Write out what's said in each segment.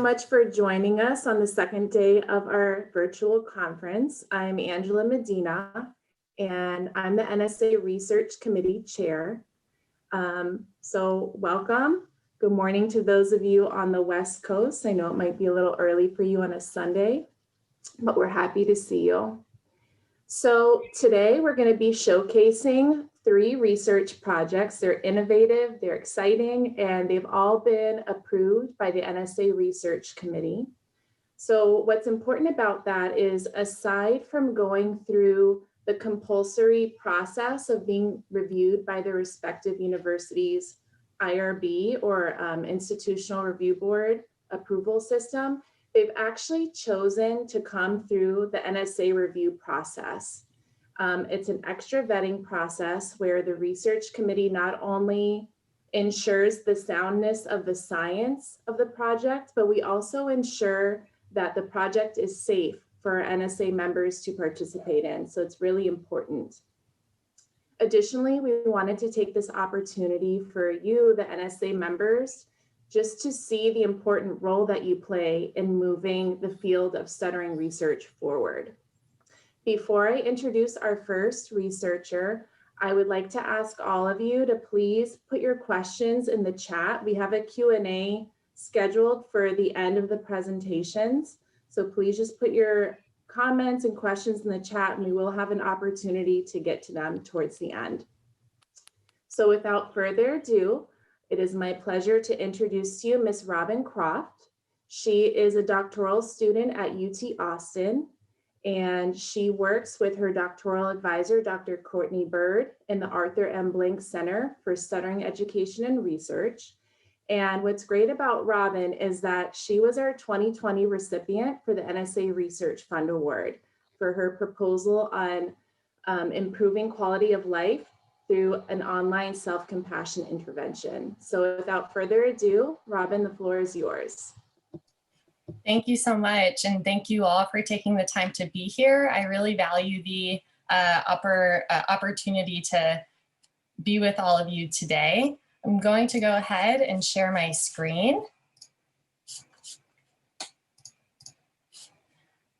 much for joining us on the second day of our virtual conference. I'm Angela Medina, and I'm the NSA Research Committee Chair. So welcome. Good morning to those of you on the West Coast. I know it might be a little early for you on a Sunday, but we're happy to see you. So today we're going to be showcasing 3 research projects. They're innovative, they're exciting, and they've all been approved by the NSA Research Committee. So what's important about that is, aside from going through the compulsory process of being reviewed by the respective universities' IRB or Institutional Review Board approval system, they've actually chosen to come through the NSA review process. It's an extra vetting process where the research committee not only ensures the soundness of the science of the project, but we also ensure that the project is safe for our NSA members to participate in. So it's really important. Additionally, we wanted to take this opportunity for you, the NSA members, just to see the important role that you play in moving the field of stuttering research forward. Before I introduce our first researcher, I would like to ask all of you to please put your questions in the chat. We have a Q&A scheduled for the end of the presentations. So please just put your comments and questions in the chat, and we will have an opportunity to get to them towards the end. So without further ado, it is my pleasure to introduce to you Ms. Robin Croft. She is a doctoral student at UT Austin, and she works with her doctoral advisor, Dr. Courtney Bird, in the Arthur M. Blank Center for Stuttering Education and Research. And what's great about Robin is that she was our 2020 recipient for the NSA Research Fund Award for her proposal on improving quality of life through an online self-compassion intervention. So without further ado, Robin, the floor is yours. Thank you so much, and thank you all for taking the time to be here. I really value the opportunity to be with all of you today. I'm going to go ahead and share my screen.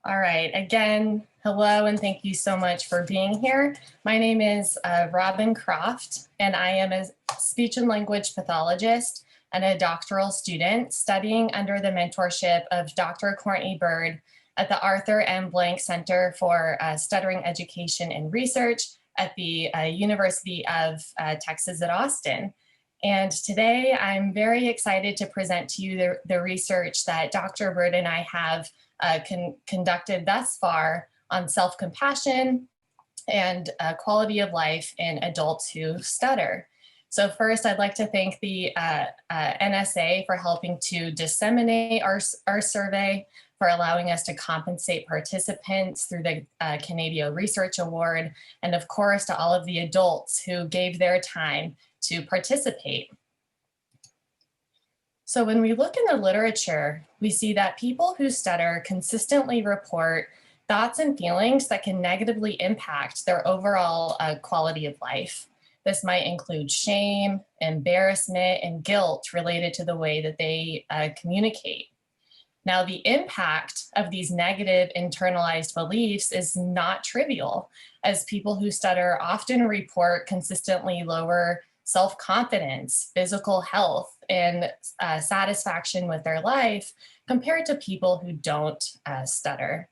All right, again, hello, and thank you so much for being here. My name is Robin Croft, and I am a speech and language pathologist and a doctoral student studying under the mentorship of Dr. Courtney Bird at the Arthur M. Blank Center for Stuttering Education and Research at the University of Texas at Austin. And today I'm very excited to present to you the research that Dr. Bird and I have conducted thus far on self-compassion and quality of life in adults who stutter. So first, I'd like to thank the NSA for helping to disseminate our survey, for allowing us to compensate participants through the Canadian Research Award, and of course to all of the adults who gave their time to participate. So when we look in the literature, we see that people who stutter consistently report thoughts and feelings that can negatively impact their overall quality of life. This might include shame, embarrassment, and guilt related to the way that they communicate. Now, the impact of these negative internalized beliefs is not trivial, as people who stutter often report consistently lower self-confidence, physical health, and satisfaction with their life compared to people who don't stutter.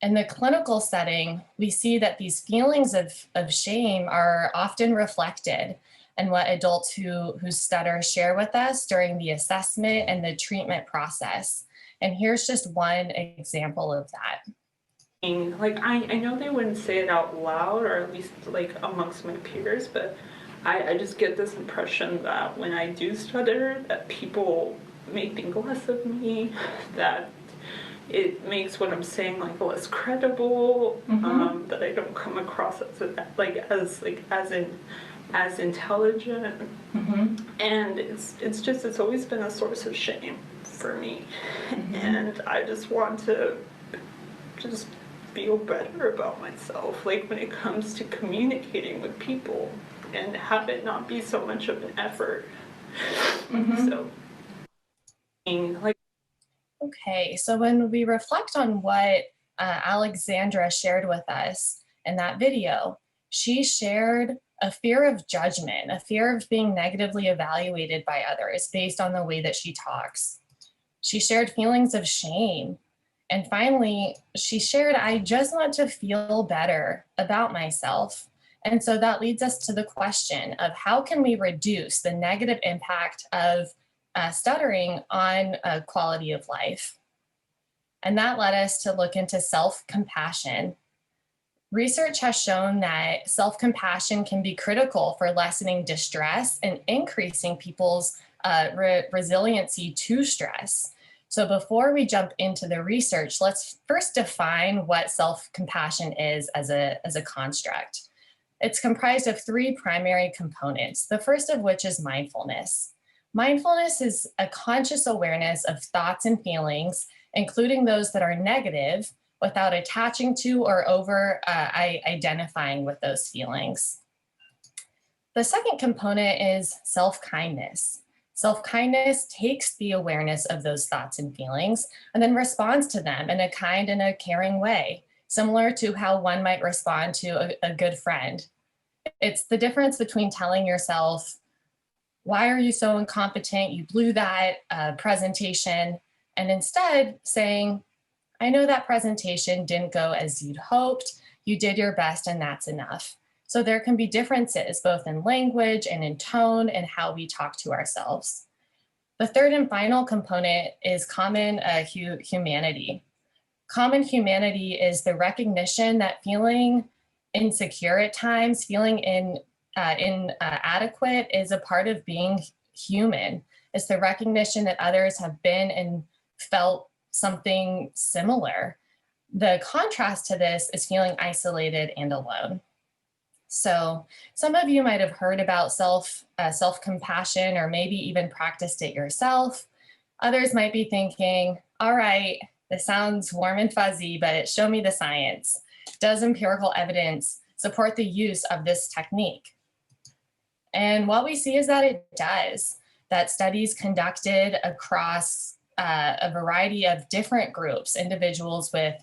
In the clinical setting, we see that these feelings of shame are often reflected in what adults who stutter share with us during the assessment and the treatment process. And here's just one example of that. Like, I know they wouldn't say it out loud, or at least like amongst my peers, but I just get this impression that when I do stutter, that people may think less of me, that it makes what I'm saying like less credible, that I don't come across as intelligent, and it's always been a source of shame for me, and I just want to just feel better about myself, like when it comes to communicating with people, and have it not be so much of an effort. So Like, Okay, so when we reflect on what Alexandra shared with us in that video, she shared a fear of judgment, a fear of being negatively evaluated by others based on the way that she talks. She shared feelings of shame. And finally, she shared, I just want to feel better about myself. And so that leads us to the question of how can we reduce the negative impact of stuttering on quality of life? And that led us to look into self-compassion. Research has shown that self-compassion can be critical for lessening distress and increasing people's resiliency to stress. So before we jump into the research, let's first define what self-compassion is as a construct. It's comprised of three primary components, the first of which is mindfulness. Mindfulness is a conscious awareness of thoughts and feelings, including those that are negative, without attaching to or over identifying with those feelings. The second component is self-kindness. Self-kindness takes the awareness of those thoughts and feelings and then responds to them in a kind and a caring way, similar to how one might respond to a good friend. It's the difference between telling yourself, why are you so incompetent? You blew that presentation, and instead saying, I know that presentation didn't go as you'd hoped. You did your best and that's enough. So there can be differences both in language and in tone and how we talk to ourselves. The third and final component is common humanity. Common humanity is the recognition that feeling insecure at times, feeling inadequate is a part of being human. It's the recognition that others have been and felt something similar. The contrast to this is feeling isolated and alone. So some of you might have heard about self-compassion or maybe even practiced it yourself. Others might be thinking, all right, this sounds warm and fuzzy, but show me the science. Does empirical evidence support the use of this technique? And what we see is that it does, that studies conducted across a variety of different groups, individuals with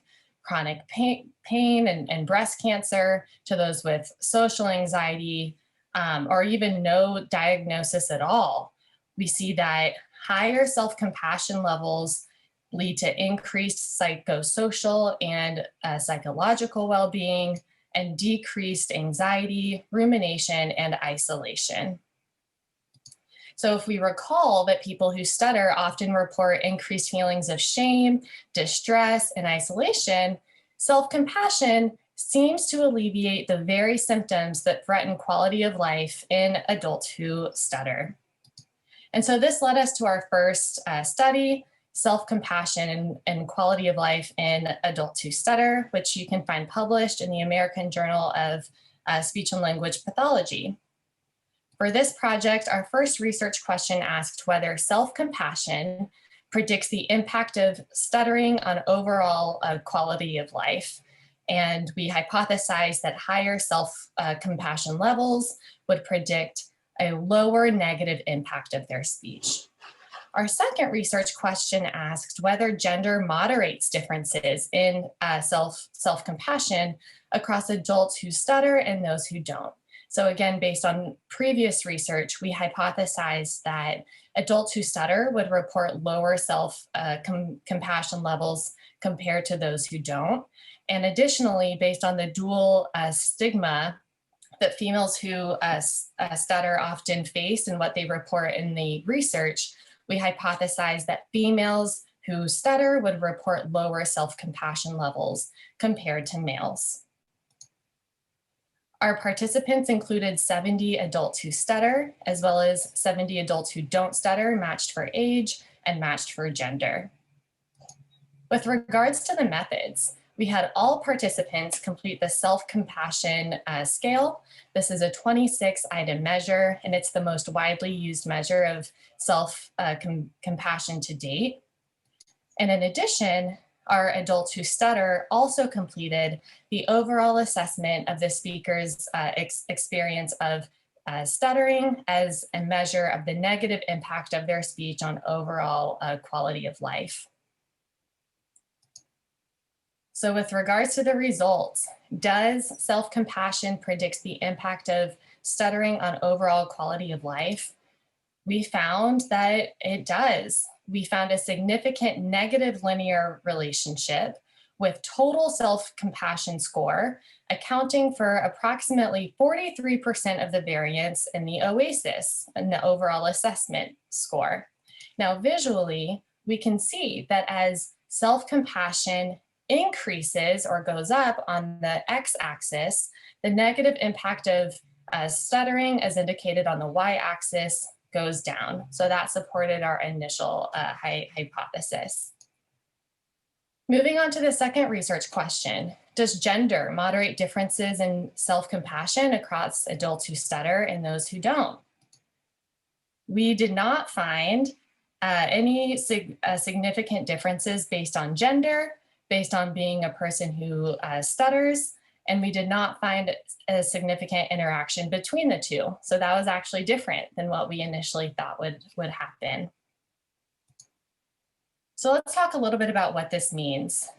chronic pain and breast cancer, to those with social anxiety, or even no diagnosis at all. We see that higher self-compassion levels lead to increased psychosocial and psychological well-being, and decreased anxiety, rumination, and isolation. So if we recall that people who stutter often report increased feelings of shame, distress, and isolation, self-compassion seems to alleviate the very symptoms that threaten quality of life in adults who stutter. And so this led us to our first study, self-compassion and quality of life in adults who stutter, which you can find published in the American Journal of Speech and Language Pathology. For this project, our first research question asked whether self-compassion predicts the impact of stuttering on overall quality of life. And we hypothesized that higher self-compassion levels would predict a lower negative impact of their speech. Our second research question asked whether gender moderates differences in self-compassion across adults who stutter and those who don't. So again, based on previous research, we hypothesized that adults who stutter would report lower self-compassion levels compared to those who don't. And additionally, based on the dual stigma that females who stutter often face and what they report in the research, we hypothesized that females who stutter would report lower self-compassion levels compared to males. Our participants included 70 adults who stutter, as well as 70 adults who don't stutter, matched for age and matched for gender. With regards to the methods, we had all participants complete the self-compassion scale. This is a 26-item measure, and it's the most widely used measure of self-compassion to date. And in addition, our adults who stutter also completed the overall assessment of the speaker's experience of stuttering as a measure of the negative impact of their speech on overall quality of life. So with regards to the results, does self-compassion predict the impact of stuttering on overall quality of life? We found that it does. We found a significant negative linear relationship with total self-compassion score accounting for approximately 43% of the variance in the OASIS, in the overall assessment score. Now, visually, we can see that as self-compassion increases or goes up on the x-axis, the negative impact of stuttering, as indicated on the y-axis, goes down. So that supported our initial hypothesis. Moving on to the second research question, does gender moderate differences in self-compassion across adults who stutter and those who don't? We did not find any significant differences based on gender, based on being a person who stutters, and we did not find a significant interaction between the two. So that was actually different than what we initially thought would happen. So let's talk a little bit about what this means.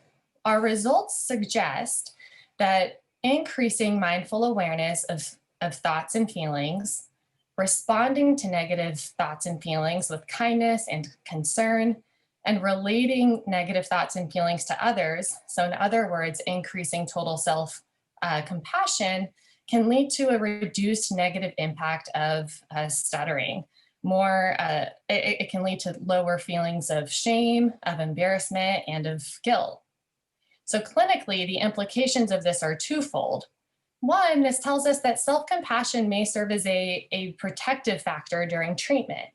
Our results suggest that increasing mindful awareness of thoughts and feelings, responding to negative thoughts and feelings with kindness and concern, and relating negative thoughts and feelings to others, so in other words, increasing total self-compassion, can lead to a reduced negative impact of stuttering. It can lead to lower feelings of shame, of embarrassment, and of guilt. So clinically, the implications of this are twofold. One, this tells us that self-compassion may serve as a protective factor during treatment,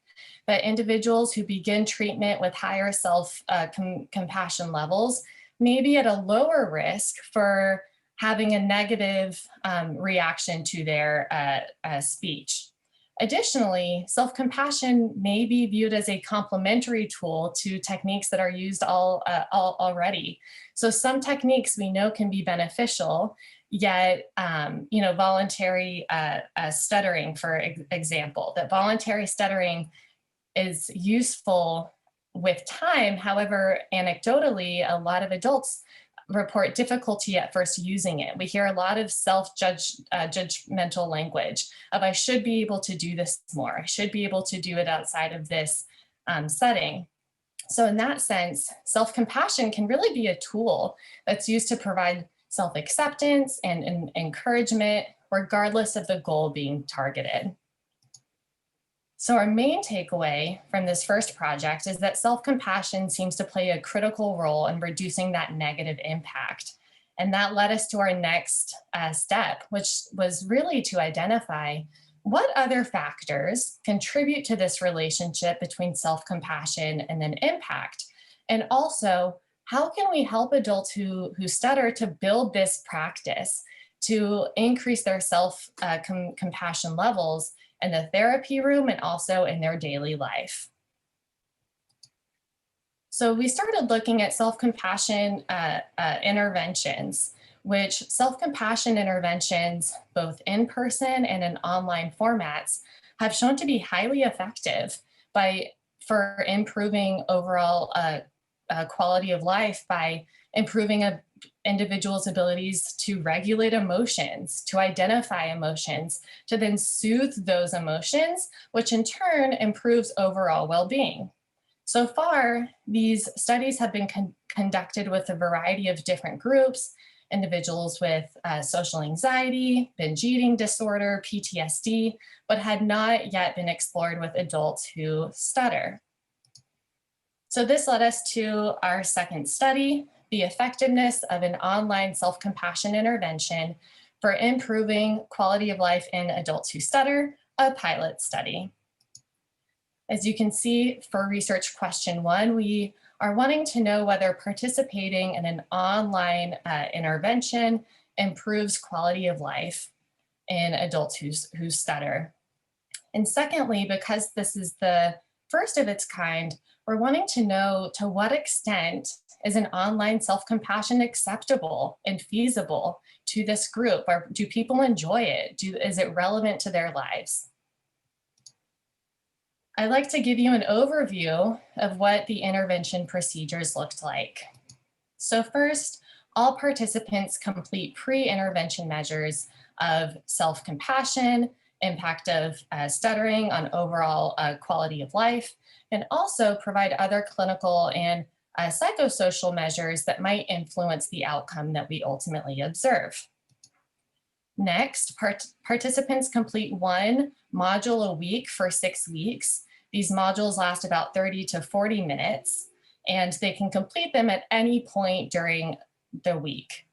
that individuals who begin treatment with higher self-compassion levels may be at a lower risk for having a negative reaction to their speech. Additionally, self-compassion may be viewed as a complementary tool to techniques that are used already. So some techniques we know can be beneficial, yet voluntary stuttering, for example, that voluntary stuttering is useful with time. However, anecdotally, a lot of adults report difficulty at first using it. We hear a lot of judgmental language of, I should be able to do this more. I should be able to do it outside of this setting. So in that sense, self-compassion can really be a tool that's used to provide self-acceptance and encouragement, regardless of the goal being targeted. So our main takeaway from this first project is that self-compassion seems to play a critical role in reducing that negative impact. And that led us to our next step, which was really to identify what other factors contribute to this relationship between self-compassion and then impact. And also, how can we help adults who stutter to build this practice to increase their self-compassion levels in the therapy room and also in their daily life? So we started looking at self-compassion interventions, which self-compassion interventions, both in person and in online formats, have shown to be highly effective for improving overall quality of life by improving a individuals' abilities to regulate emotions, to identify emotions, to then soothe those emotions, which in turn improves overall well-being. So far, these studies have been conducted with a variety of different groups, individuals with social anxiety, binge eating disorder, PTSD, but had not yet been explored with adults who stutter. So this led us to our second study, the effectiveness of an online self-compassion intervention for improving quality of life in adults who stutter, a pilot study. As you can see for research question 1, we are wanting to know whether participating in an online intervention improves quality of life in adults who stutter. And secondly, because this is the first of its kind, we're wanting to know, to what extent is an online self-compassion acceptable and feasible to this group? Or do people enjoy it? Is it relevant to their lives? I'd like to give you an overview of what the intervention procedures looked like. So first, all participants complete pre-intervention measures of self-compassion, impact of stuttering on overall quality of life, and also provide other clinical and psychosocial measures that might influence the outcome that we ultimately observe. Next, participants complete one module a week for 6 weeks. These modules last about 30 to 40 minutes, and they can complete them at any point during the week.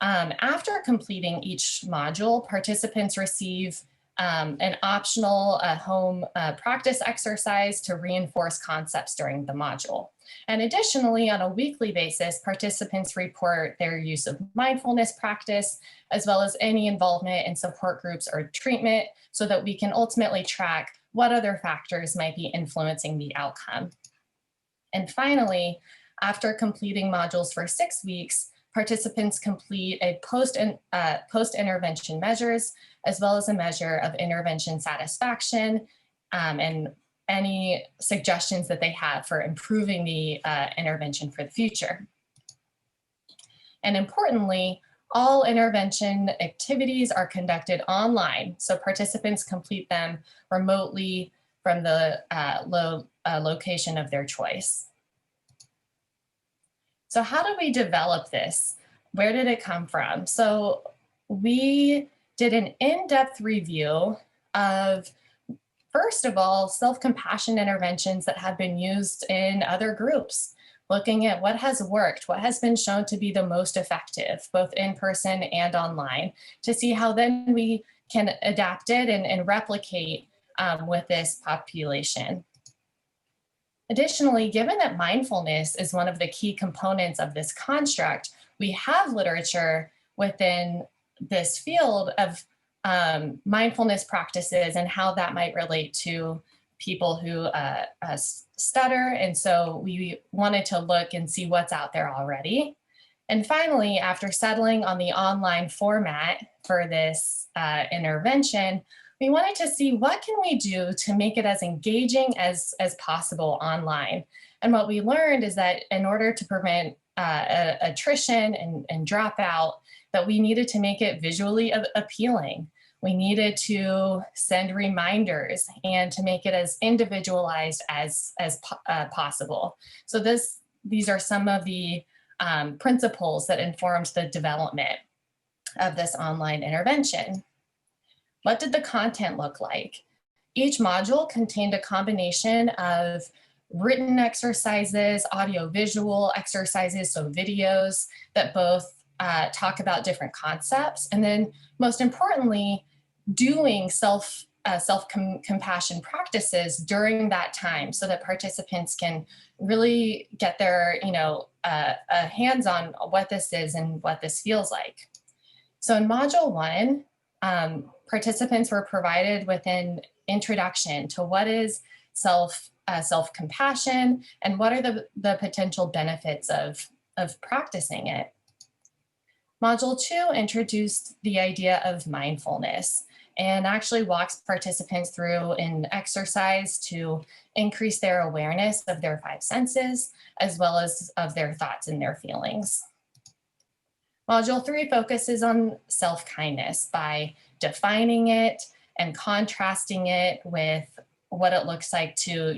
After completing each module, participants receive an optional home practice exercise to reinforce concepts during the module. And additionally, on a weekly basis, participants report their use of mindfulness practice, as well as any involvement in support groups or treatment, so that we can ultimately track what other factors might be influencing the outcome. And finally, after completing modules for 6 weeks, participants complete a post-intervention measures, as well as a measure of intervention satisfaction and any suggestions that they have for improving the intervention for the future. And importantly, all intervention activities are conducted online, so participants complete them remotely from the location of their choice. So how did we develop this? Where did it come from? So we did an in-depth review of, first of all, self-compassion interventions that have been used in other groups, looking at what has worked, what has been shown to be the most effective, both in person and online, to see how then we can adapt it and replicate with this population. Additionally, given that mindfulness is one of the key components of this construct, we have literature within this field of mindfulness practices and how that might relate to people who stutter. And so we wanted to look and see what's out there already. And finally, after settling on the online format for this intervention, we wanted to see what can we do to make it as engaging as possible online. And what we learned is that in order to prevent attrition and dropout, that we needed to make it visually appealing. We needed to send reminders and to make it as individualized as possible. So these are some of the principles that informed the development of this online intervention. What did the content look like? Each module contained a combination of written exercises, audio-visual exercises, so videos that both talk about different concepts, and then most importantly, doing self-compassion practices during that time so that participants can really get their hands on what this is and what this feels like. So in module 1, participants were provided with an introduction to what is self-compassion and what are the potential benefits of practicing it. Module 2 introduced the idea of mindfulness and actually walks participants through an exercise to increase their awareness of their 5 senses, as well as of their thoughts and their feelings. Module 3 focuses on self-kindness by defining it and contrasting it with what it looks like to,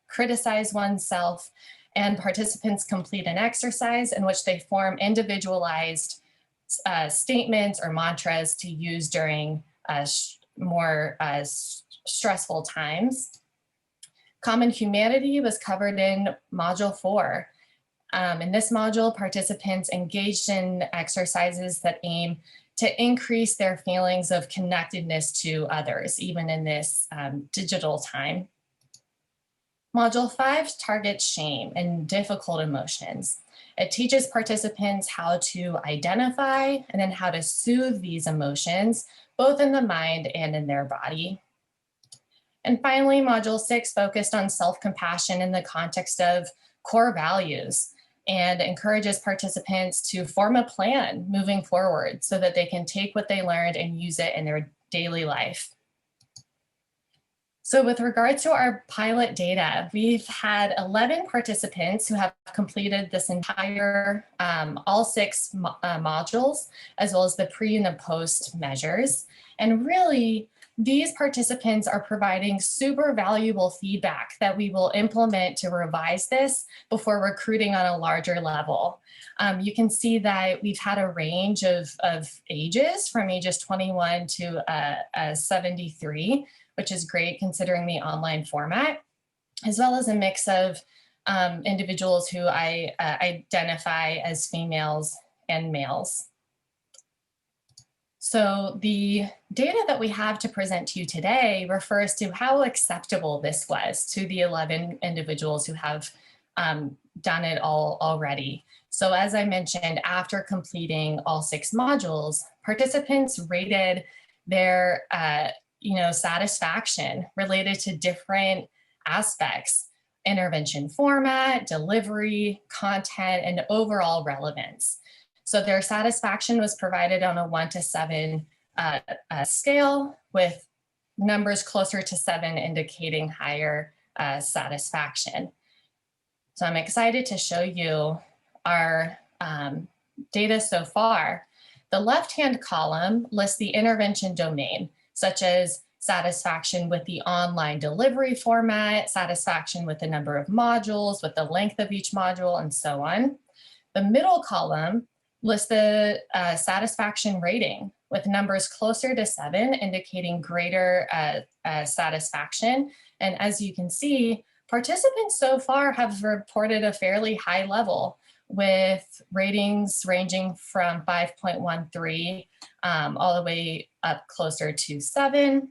criticize oneself. And participants complete an exercise in which they form individualized statements or mantras to use during more stressful times. Common humanity was covered in module 4. In this module, participants engaged in exercises that aim to increase their feelings of connectedness to others, even in this digital time. Module 5 targets shame and difficult emotions. It teaches participants how to identify and then how to soothe these emotions, both in the mind and in their body. And finally, Module 6 focused on self-compassion in the context of core values and encourages participants to form a plan moving forward so that they can take what they learned and use it in their daily life. So with regard to our pilot data, we've had 11 participants who have completed this entire, all 6 modules, as well as the pre and the post measures. And really, these participants are providing super valuable feedback that we will implement to revise this before recruiting on a larger level. You can see that we've had a range of ages from ages 21 to 73, which is great considering the online format, as well as a mix of individuals who I identify as females and males. So the data that we have to present to you today refers to how acceptable this was to the 11 individuals who have done it all already. So as I mentioned, after completing all 6 modules, participants rated their satisfaction related to different aspects: intervention format, delivery, content, and overall relevance. So their satisfaction was provided on a 1 to 7 scale, with numbers closer to 7 indicating higher satisfaction. So I'm excited to show you our data so far. The left-hand column lists the intervention domain, such as satisfaction with the online delivery format, satisfaction with the number of modules, with the length of each module, and so on. The middle column lists the satisfaction rating, with numbers closer to 7 indicating greater satisfaction. And as you can see, participants so far have reported a fairly high level, with ratings ranging from 5.13 all the way up closer to 7.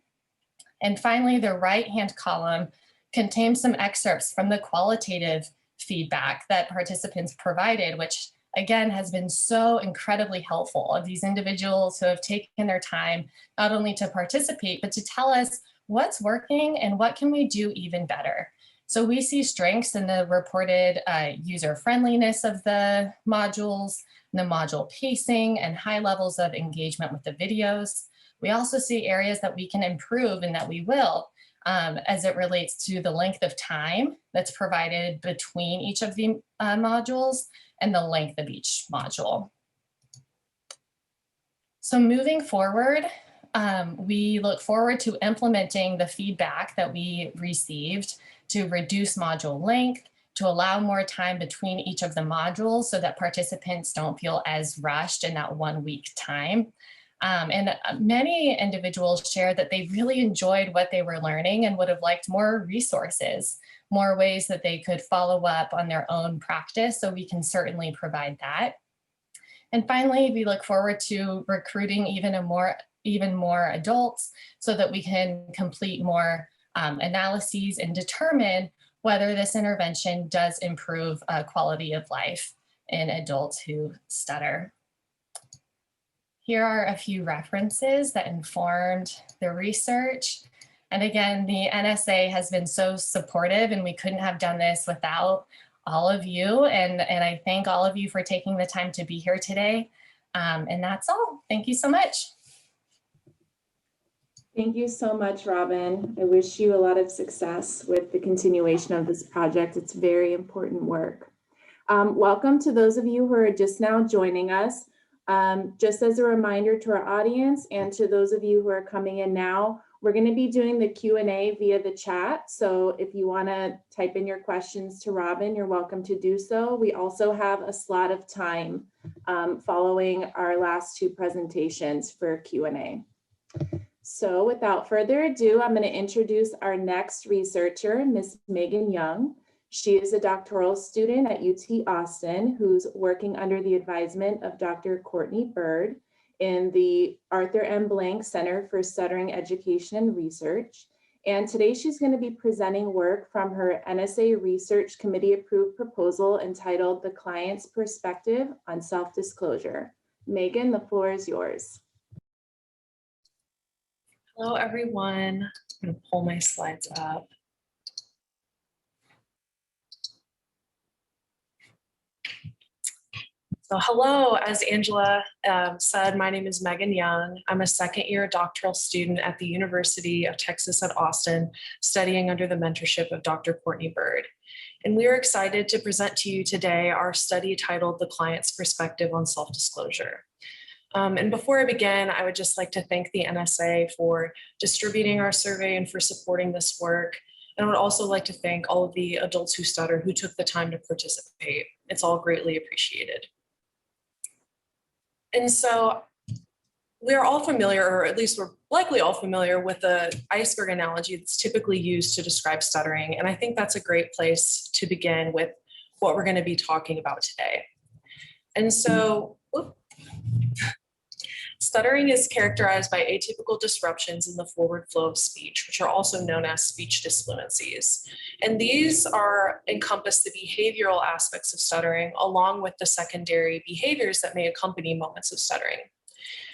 And finally, the right-hand column contains some excerpts from the qualitative feedback that participants provided, which again has been so incredibly helpful, of these individuals who have taken their time not only to participate, but to tell us what's working and what can we do even better. So we see strengths in the reported user friendliness of the modules, the module pacing, and high levels of engagement with the videos. We also see areas that we can improve, and that we will, as it relates to the length of time that's provided between each of the modules and the length of each module. So moving forward, we look forward to implementing the feedback that we received to reduce module length, to allow more time between each of the modules so that participants don't feel as rushed in that 1 week time. And many individuals shared that they really enjoyed what they were learning and would have liked more resources, more ways that they could follow up on their own practice. So we can certainly provide that. And finally, we look forward to recruiting even more adults so that we can complete more analyses and determine whether this intervention does improve quality of life in adults who stutter. Here are a few references that informed the research. And again, the NSA has been so supportive, and we couldn't have done this without all of you. And I thank all of you for taking the time to be here today. And that's all. Thank you so much. Thank you so much, Robin. I wish you a lot of success with the continuation of this project. It's very important work. Welcome to those of you who are just now joining us. Just as a reminder to our audience and to those of you who are coming in now, we're going to be doing the Q&A via the chat. So if you want to type in your questions to Robin, you're welcome to do so. We also have a slot of time following our last 2 presentations for Q&A. So without further ado, I'm going to introduce our next researcher, Ms. Megan Young. She is a doctoral student at UT Austin who's working under the advisement of Dr. Courtney Bird in the Arthur M. Blank Center for Stuttering Education and Research. And today she's going to be presenting work from her NSA Research Committee approved proposal entitled The Client's Perspective on Self-Disclosure. Megan, the floor is yours. Hello, everyone. I'm going to pull my slides up. So hello, as Angela said, my name is Megan Young. I'm a second-year doctoral student at the University of Texas at Austin, studying under the mentorship of Dr. Courtney Bird. And we are excited to present to you today our study titled The Client's Perspective on Self-Disclosure. And before I begin, I would just like to thank the NSA for distributing our survey and for supporting this work. And I would also like to thank all of the adults who stutter who took the time to participate. It's all greatly appreciated. And so we're all familiar, or at least we're likely all familiar with the iceberg analogy that's typically used to describe stuttering. And I think that's a great place to begin with what we're going to be talking about today. And so, stuttering is characterized by atypical disruptions in the forward flow of speech, which are also known as speech disfluencies. And these encompass the behavioral aspects of stuttering, along with the secondary behaviors that may accompany moments of stuttering.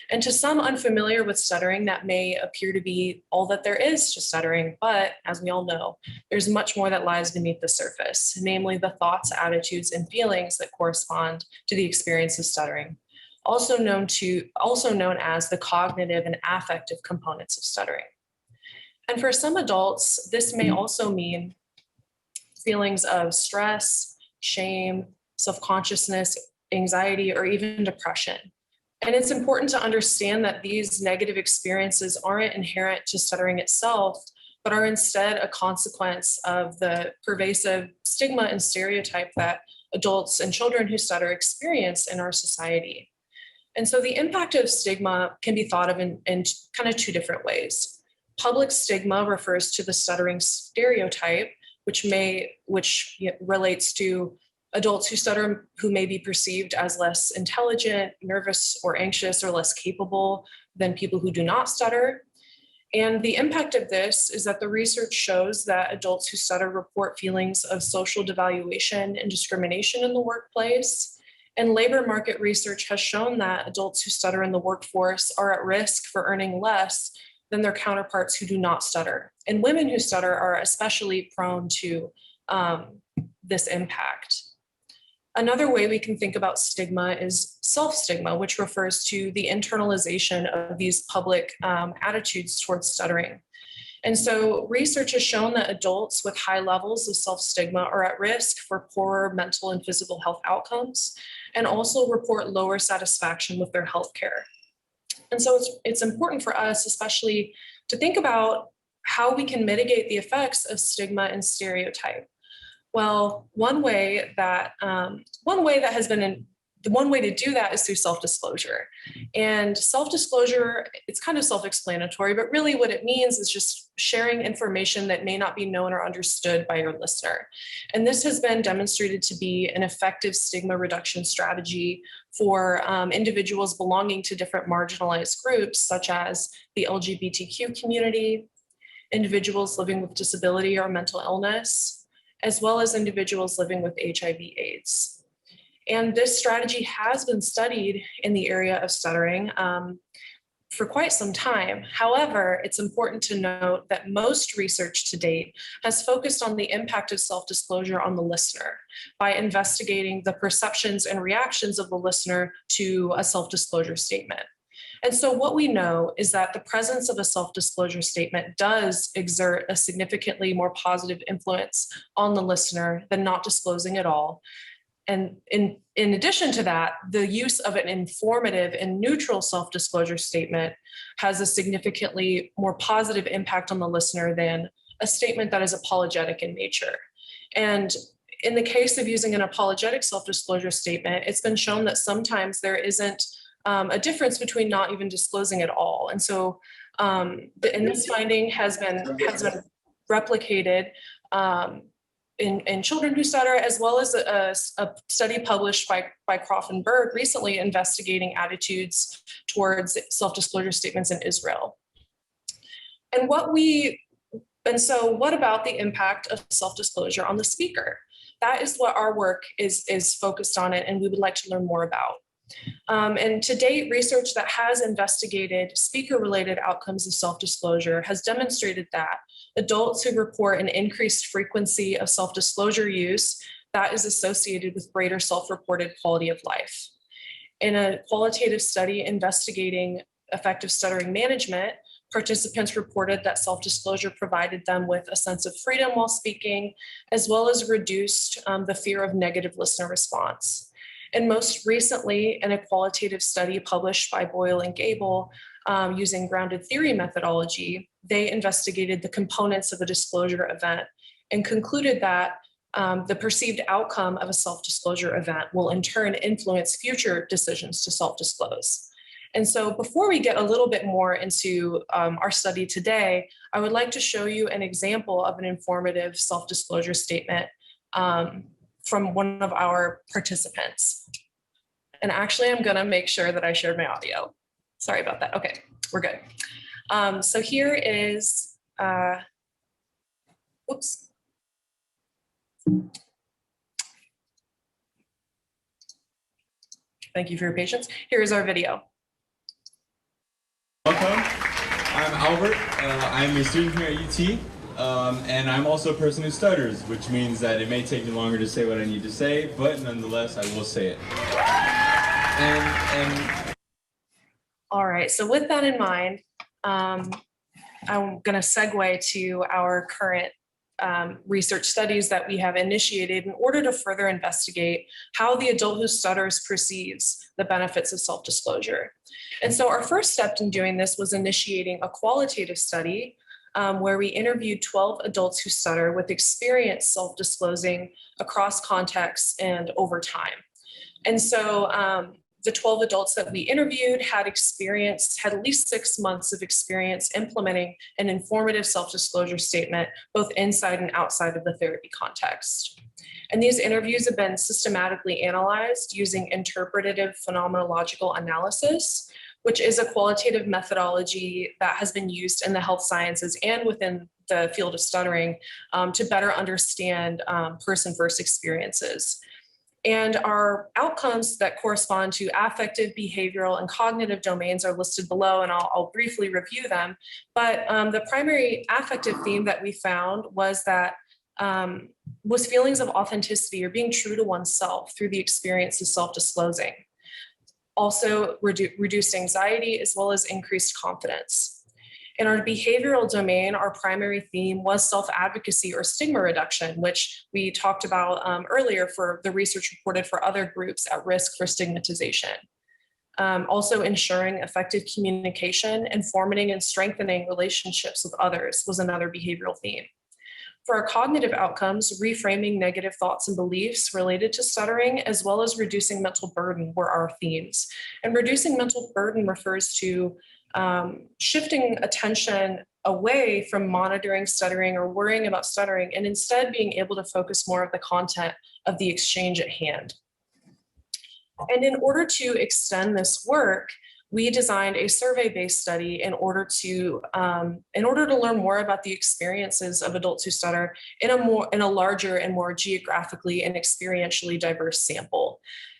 And to some unfamiliar with stuttering, that may appear to be all that there is to stuttering, but as we all know, there's much more that lies beneath the surface, namely the thoughts, attitudes, and feelings that correspond to the experience of stuttering. Also known as the cognitive and affective components of stuttering. And for some adults, this may also mean feelings of stress, shame, self-consciousness, anxiety, or even depression. And it's important to understand that these negative experiences aren't inherent to stuttering itself, but are instead a consequence of the pervasive stigma and stereotype that adults and children who stutter experience in our society. And so the impact of stigma can be thought of in kind of two different ways. Public stigma refers to the stuttering stereotype, which relates to adults who stutter who may be perceived as less intelligent, nervous, or anxious, or less capable than people who do not stutter. And the impact of this is that the research shows that adults who stutter report feelings of social devaluation and discrimination in the workplace. And labor market research has shown that adults who stutter in the workforce are at risk for earning less than their counterparts who do not stutter. And women who stutter are especially prone to this impact. Another way we can think about stigma is self-stigma, which refers to the internalization of these public attitudes towards stuttering. And so research has shown that adults with high levels of self-stigma are at risk for poorer mental and physical health outcomes, and also report lower satisfaction with their healthcare. And so it's important for us, especially, to think about how we can mitigate the effects of stigma and stereotype. Well, one way to do that is through self-disclosure. And self-disclosure, it's kind of self-explanatory, but really what it means is just sharing information that may not be known or understood by your listener. And this has been demonstrated to be an effective stigma reduction strategy for individuals belonging to different marginalized groups, such as the LGBTQ community, individuals living with disability or mental illness, as well as individuals living with HIV/AIDS. And this strategy has been studied in the area of stuttering for quite some time. However, it's important to note that most research to date has focused on the impact of self-disclosure on the listener by investigating the perceptions and reactions of the listener to a self-disclosure statement. And so what we know is that the presence of a self-disclosure statement does exert a significantly more positive influence on the listener than not disclosing at all. And in addition to that, the use of an informative and neutral self-disclosure statement has a significantly more positive impact on the listener than a statement that is apologetic in nature. And in the case of using an apologetic self-disclosure statement, it's been shown that sometimes there isn't a difference between not even disclosing at all. And so, and this finding has been replicated in children who stutter, as well as a study published by Croft and Bird recently investigating attitudes towards self-disclosure statements in Israel. And so what about the impact of self-disclosure on the speaker? That is what our work is focused on, and we would like to learn more about. And to date, research that has investigated speaker-related outcomes of self-disclosure has demonstrated that adults who report an increased frequency of self-disclosure use, that is associated with greater self-reported quality of life. In a qualitative study investigating effective stuttering management, participants reported that self-disclosure provided them with a sense of freedom while speaking, as well as reduced the fear of negative listener response. And most recently, in a qualitative study published by Boyle and Gable using grounded theory methodology, they investigated the components of a disclosure event and concluded that the perceived outcome of a self-disclosure event will in turn influence future decisions to self-disclose. And so before we get a little bit more into our study today, I would like to show you an example of an informative self-disclosure statement from one of our participants. And actually, I'm gonna make sure that I shared my audio. Sorry about that. Okay, we're good. So here is, oops. Thank you for your patience. Here is our video. Welcome, I'm Albert. I'm a student here at UT, and I'm also a person who stutters, which means that it may take me longer to say what I need to say, but nonetheless, I will say it. All right, so with that in mind, I'm gonna segue to our current research studies that we have initiated in order to further investigate how the adult who stutters perceives the benefits of self-disclosure. And so our first step in doing this was initiating a qualitative study where we interviewed 12 adults who stutter with experience self-disclosing across contexts and over time. And so the 12 adults that we interviewed had at least 6 months of experience implementing an informative self-disclosure statement, both inside and outside of the therapy context. And these interviews have been systematically analyzed using interpretative phenomenological analysis, which is a qualitative methodology that has been used in the health sciences and within the field of stuttering to better understand person-first experiences. And our outcomes that correspond to affective, behavioral, and cognitive domains are listed below, and I'll briefly review them. But the primary affective theme that we found was feelings of authenticity or being true to oneself through the experience of self-disclosing. Also reduced anxiety as well as increased confidence. In our behavioral domain, our primary theme was self-advocacy or stigma reduction, which we talked about earlier for the research reported for other groups at risk for stigmatization. Also ensuring effective communication and forming and strengthening relationships with others was another behavioral theme. For our cognitive outcomes, reframing negative thoughts and beliefs related to stuttering, as well as reducing mental burden were our themes. And reducing mental burden refers to shifting attention away from monitoring stuttering or worrying about stuttering, and instead being able to focus more of the content of the exchange at hand. And in order to extend this work, we designed a survey-based study in order to learn more about the experiences of adults who stutter in a larger and more geographically and experientially diverse sample.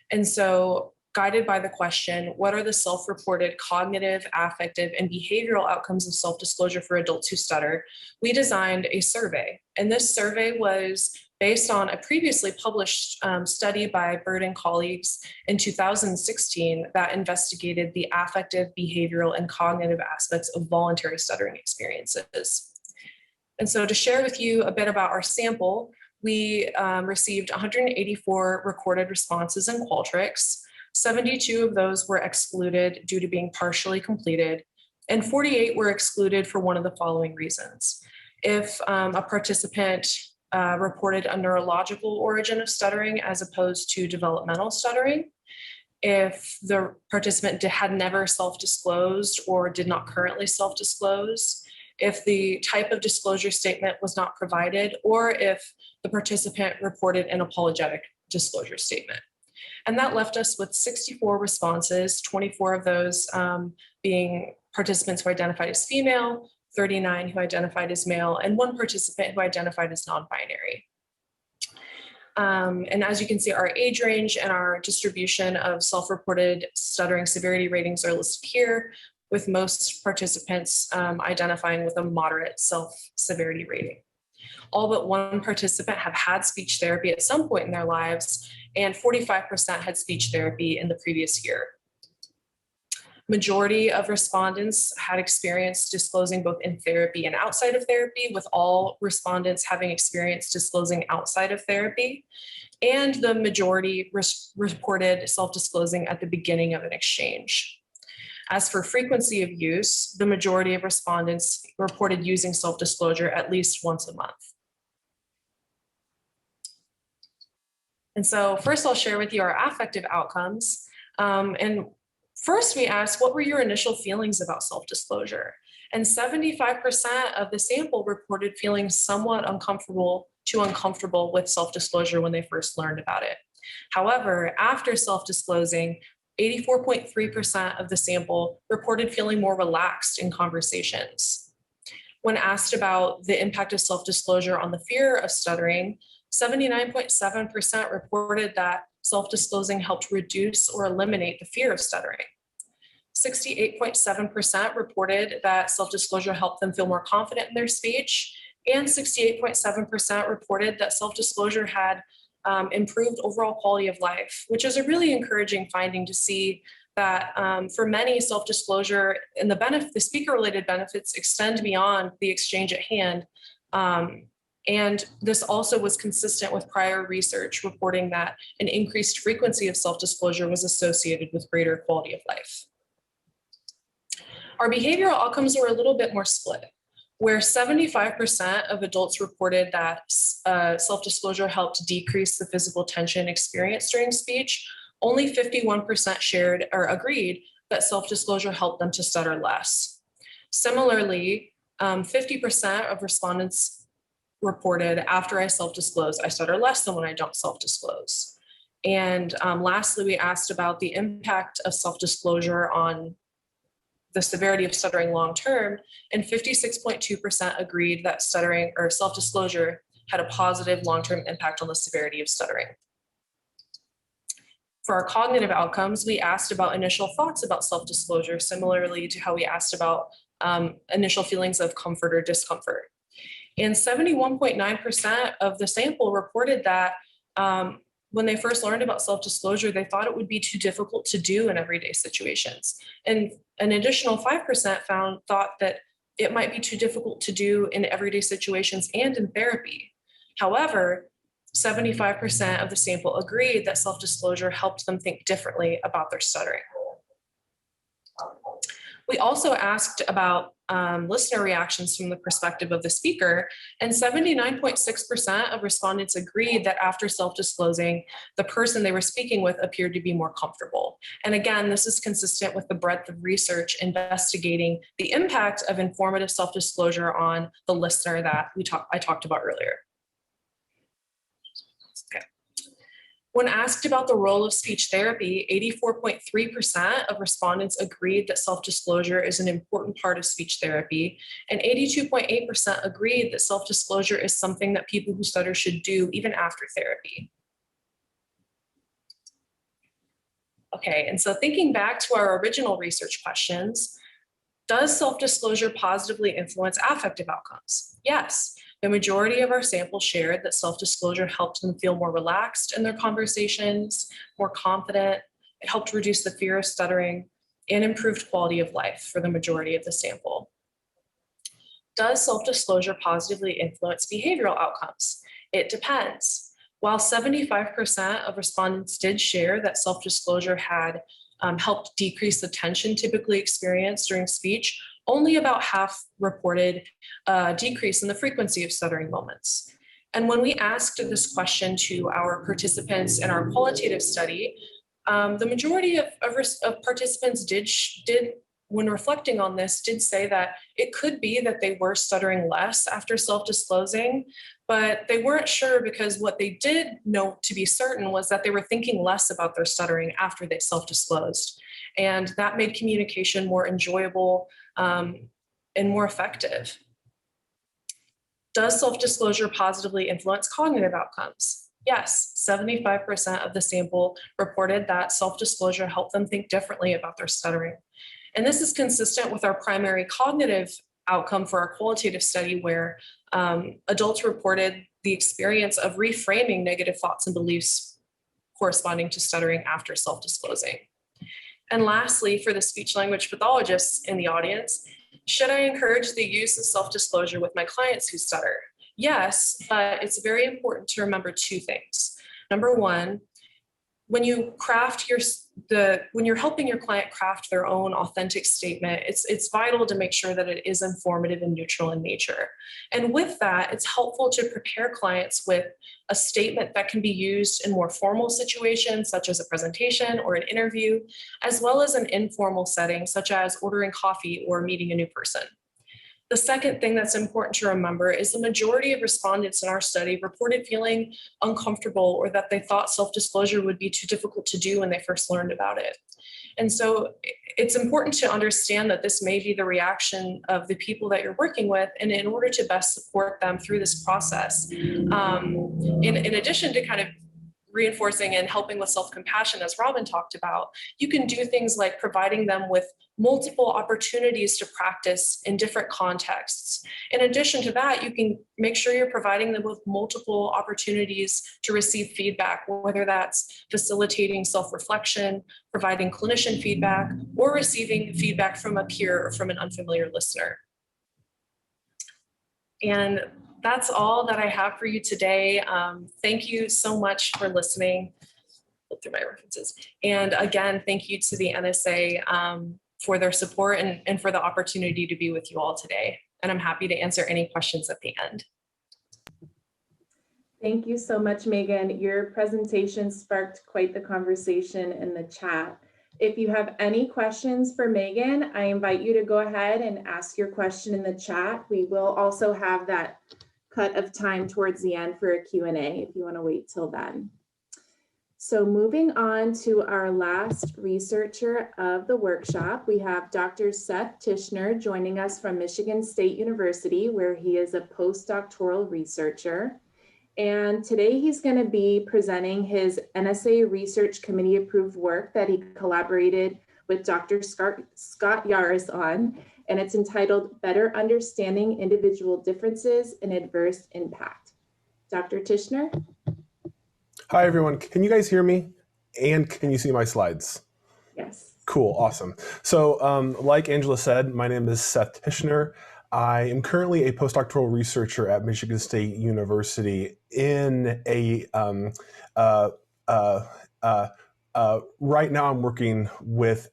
And so, guided by the question, what are the self-reported cognitive, affective, and behavioral outcomes of self-disclosure for adults who stutter? We designed a survey, and this survey was based on a previously published study by Bird and colleagues in 2016 that investigated the affective, behavioral, and cognitive aspects of voluntary stuttering experiences. And so to share with you a bit about our sample, we received 184 recorded responses in Qualtrics. 72 of those were excluded due to being partially completed, and 48 were excluded for one of the following reasons. If a participant reported a neurological origin of stuttering as opposed to developmental stuttering, if the participant had never self-disclosed or did not currently self-disclose, if the type of disclosure statement was not provided, or if the participant reported an apologetic disclosure statement. And that left us with 64 responses, 24 of those being participants who identified as female, 39 who identified as male, and one participant who identified as non-binary. And as you can see, our age range and our distribution of self-reported stuttering severity ratings are listed here, with most participants identifying with a moderate self-severity rating. All but one participant have had speech therapy at some point in their lives, and 45% had speech therapy in the previous year. Majority of respondents had experience disclosing both in therapy and outside of therapy, with all respondents having experience disclosing outside of therapy. And the majority reported self-disclosing at the beginning of an exchange. As for frequency of use, the majority of respondents reported using self-disclosure at least once a month. And so first I'll share with you our affective outcomes. And first we asked, what were your initial feelings about self-disclosure? And 75% of the sample reported feeling somewhat uncomfortable to uncomfortable with self-disclosure when they first learned about it. However, after self-disclosing, 84.3% of the sample reported feeling more relaxed in conversations. When asked about the impact of self-disclosure on the fear of stuttering, 79.7% reported that self-disclosing helped reduce or eliminate the fear of stuttering. 68.7% reported that self-disclosure helped them feel more confident in their speech, and 68.7% reported that self-disclosure had improved overall quality of life, which is a really encouraging finding to see that for many, self-disclosure and the speaker-related benefits extend beyond the exchange at hand. And this also was consistent with prior research reporting that an increased frequency of self-disclosure was associated with greater quality of life. Our behavioral outcomes were a little bit more split, where 75% of adults reported that self-disclosure helped decrease the physical tension experienced during speech. Only 51% shared or agreed that self-disclosure helped them to stutter less. Similarly, 50% of respondents reported, after I self-disclose, I stutter less than when I don't self-disclose. And lastly, we asked about the impact of self-disclosure on the severity of stuttering long-term, and 56.2% agreed that stuttering or self-disclosure had a positive long-term impact on the severity of stuttering. For our cognitive outcomes, we asked about initial thoughts about self-disclosure, similarly to how we asked about initial feelings of comfort or discomfort. And 71.9% of the sample reported that when they first learned about self-disclosure, they thought it would be too difficult to do in everyday situations. And an additional 5% thought that it might be too difficult to do in everyday situations and in therapy. However, 75% of the sample agreed that self-disclosure helped them think differently about their stuttering. We also asked about listener reactions from the perspective of the speaker, and 79.6% of respondents agreed that after self-disclosing, the person they were speaking with appeared to be more comfortable. And again, this is consistent with the breadth of research investigating the impact of informative self-disclosure on the listener that I talked about earlier. When asked about the role of speech therapy, 84.3% of respondents agreed that self-disclosure is an important part of speech therapy, and 82.8% agreed that self-disclosure is something that people who stutter should do even after therapy. Okay, and so thinking back to our original research questions, does self-disclosure positively influence affective outcomes? Yes. The majority of our sample shared that self-disclosure helped them feel more relaxed in their conversations, more confident. It helped reduce the fear of stuttering and improved quality of life for the majority of the sample. Does self-disclosure positively influence behavioral outcomes? It depends. While 75% of respondents did share that self-disclosure had helped decrease the tension typically experienced during speech, only about half reported a decrease in the frequency of stuttering moments. And when we asked this question to our participants in our qualitative study, the majority of participants did, when reflecting on this, did say that it could be that they were stuttering less after self-disclosing, but they weren't sure because what they did know to be certain was that they were thinking less about their stuttering after they self-disclosed. And that made communication more enjoyable and more effective. Does self-disclosure positively influence cognitive outcomes? Yes, 75% of the sample reported that self-disclosure helped them think differently about their stuttering. And this is consistent with our primary cognitive outcome for our qualitative study, where adults reported the experience of reframing negative thoughts and beliefs corresponding to stuttering after self-disclosing. And lastly, for the speech language pathologists in the audience, should I encourage the use of self-disclosure with my clients who stutter? Yes, but it's very important to remember two things. Number one, when you craft when you're helping your client craft their own authentic statement, it's vital to make sure that it is informative and neutral in nature. And with that, it's helpful to prepare clients with a statement that can be used in more formal situations, such as a presentation or an interview, as well as an informal setting, such as ordering coffee or meeting a new person. The second thing that's important to remember is the majority of respondents in our study reported feeling uncomfortable or that they thought self-disclosure would be too difficult to do when they first learned about it. And so it's important to understand that this may be the reaction of the people that you're working with, and in order to best support them through this process, in addition to kind of reinforcing and helping with self-compassion, as Robin talked about, you can do things like providing them with multiple opportunities to practice in different contexts. In addition to that, you can make sure you're providing them with multiple opportunities to receive feedback, whether that's facilitating self-reflection, providing clinician feedback, or receiving feedback from a peer or from an unfamiliar listener. And that's all that I have for you today. Thank you so much for listening. Look through my references. And again, thank you to the NSA for their support and for the opportunity to be with you all today. And I'm happy to answer any questions at the end. Thank you so much, Megan. Your presentation sparked quite the conversation in the chat. If you have any questions for Megan, I invite you to go ahead and ask your question in the chat. We will also have that cut of time towards the end for a Q&A if you want to wait till then. So moving on to our last researcher of the workshop, we have Dr. Seth Tishner joining us from Michigan State University, where he is a postdoctoral researcher. And today he's going to be presenting his NSA Research Committee approved work that he collaborated with Dr. Scott Yaris on, and it's entitled Better Understanding Individual Differences and Adverse Impact. Dr. Tishner? Hi, everyone. Can you guys hear me? And can you see my slides? Yes. Cool. Awesome. So like Angela said, my name is Seth Tishner. I am currently a postdoctoral researcher at Michigan State University in a, right now I'm working with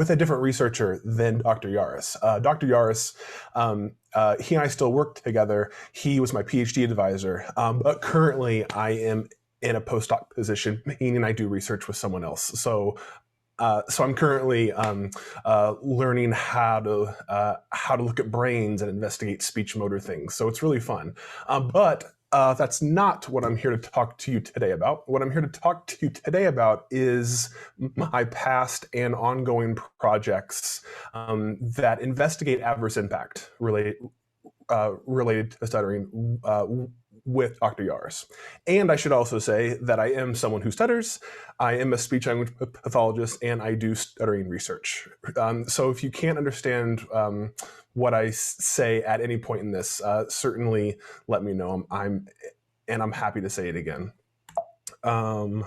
a different researcher than Dr. Yaris. Dr. Yaris, he and I still work together. He was my PhD advisor, but currently I am in a postdoc position, meaning I do research with someone else. So I'm currently learning how to look at brains and investigate speech motor things. So it's really fun. But that's not what I'm here to talk to you today about. What I'm here to talk to you today about is my past and ongoing projects that investigate adverse impact related to stuttering with Dr. Yaris. And I should also say that I am someone who stutters. I am a speech language pathologist, and I do stuttering research. So if you can't understand what I say at any point in this, certainly let me know. I'm happy to say it again. Of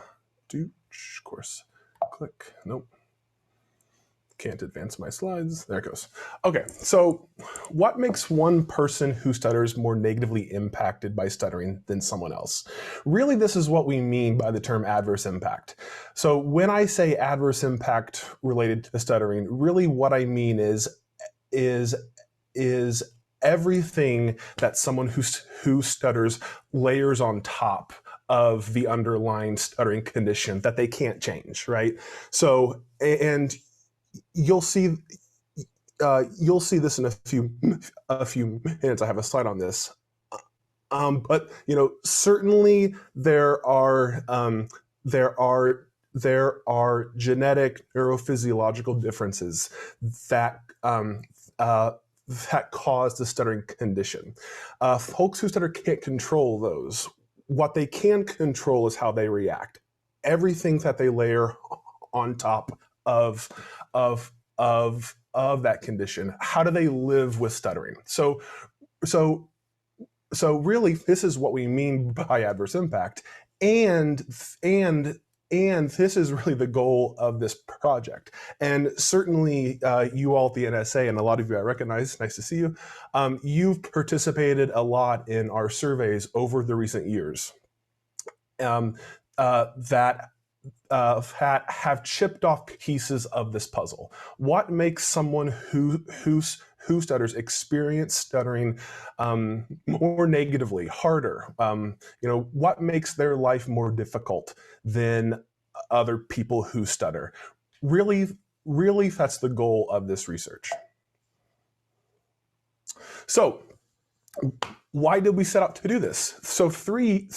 course, click, nope. Can't advance my slides. There it goes. Okay, so what makes one person who stutters more negatively impacted by stuttering than someone else? Really, this is what we mean by the term adverse impact. So when I say adverse impact related to stuttering, really what I mean is everything that someone who stutters layers on top of the underlying stuttering condition that they can't change, right? So, and you'll see this in a few minutes. I have a slide on this, but certainly there are genetic neurophysiological differences that cause the stuttering condition. Folks who stutter can't control those. what they can control is how they react. Everything that they layer on top of that condition. How do they live with stuttering? So really, this is what we mean by adverse impact, and this is really the goal of this project. And certainly, you all at the NSA, and a lot of you I recognize, nice to see you. You've participated a lot in our surveys over the recent years that have chipped off pieces of this puzzle. What makes someone who stutters experience stuttering more negatively, harder? What makes their life more difficult than other people who stutter? Really, that's the goal of this research. So, why did we set out to do this? So three